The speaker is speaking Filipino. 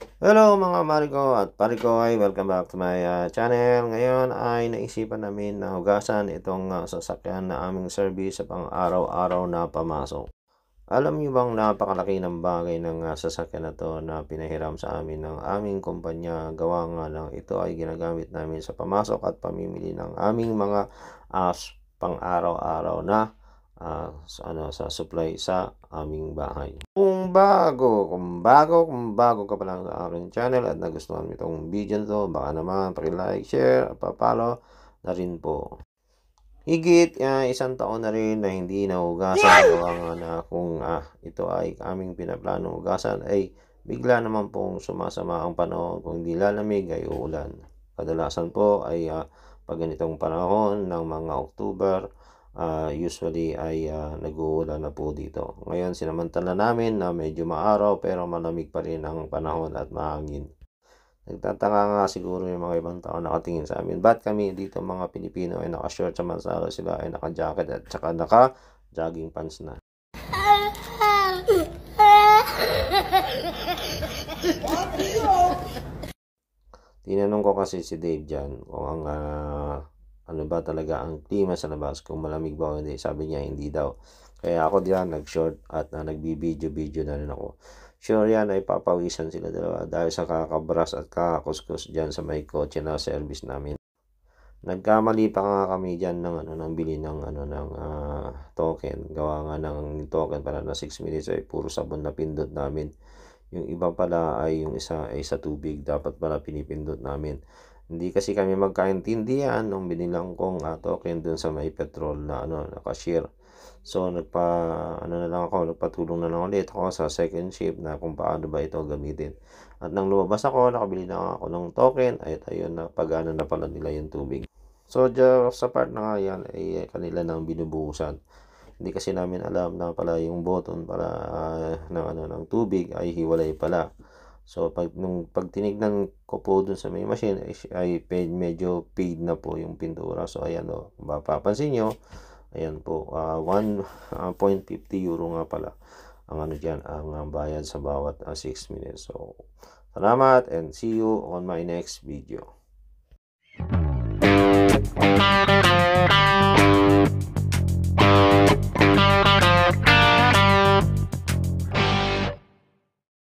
Hello mga Mariko at Pariko, ay welcome back to my channel. Ngayon ay naisipan namin na hugasan itong sasakyan na aming service sa pang-araw-araw na pamasok. Alam niyo bang napakalaki ng bagay ng sasakyan na to na pinahiram sa amin ng aming kumpanya, gawa nga ng ito ay ginagamit namin sa pamasok at pamimili ng aming mga pang-araw-araw na sa supply sa aming bahay. Kung bago ka pa lang sa aking channel at nagustuhan mo itong video na to, baka naman paki-like, share, at pa-follow na rin po. Higit isang taon na rin na hindi nahugasan, gawa nga na kung ito ay aming pinaplano hugasan ay bigla naman pong sumasama ang panahon. Kung hindi lalamig ay uulan. Kadalasan po ay pag ganitong panahon ng mga October, usually ay nag-uulan na po dito. Ngayon sinamantala namin na medyo maaraw pero malamig pa rin ang panahon at mahangin. Nagtataka nga siguro yung mga ibang tao nakatingin sa amin. Ba't kami dito mga Pilipino ay naka-short samantala sila ay naka-jacket at saka naka-jogging pants na. Tinanong ko kasi si Dave dyan kung ang ano ba talaga ang klima sa labas, kung malamig ba o hindi. Sabi niya hindi daw. Kaya ako diyan nag-short at nagbibideo-video na rin ako. Sure yan ay papawisan sila dalawa dahil sa kakabras at kakakuskus dyan sa may kotse na service namin. Nagkamali pa nga kami dyan ng bili ng token. Gawa nga ng token para na 6 minutes ay puro sabon na pindot namin. Yung iba pala ay yung isa ay sa tubig, dapat pala pinipindot namin. Hindi kasi kami magkaintindihan nung binilang kong token dun sa may petrol na na cashier. So nagpatulong na lang ulit ako sa second shift na kung paano ba ito gamitin. At nang lumabas ako, nakabili na ako ng token, ay ayun na pagana na pala nila yung tubig. So sa part na nga yan ay kanila nang binubuhusan. Hindi kasi namin alam na pala yung button para ng tubig ay hiwalay pala. So pag tinignan ko po dun sa may machine ay medyo paid na po yung pintura. So ayan o, mapapansin nyo, ayan po, 1.50 euro nga pala ang dyan, ang bayad sa bawat 6 minutes. So salamat and see you on my next video.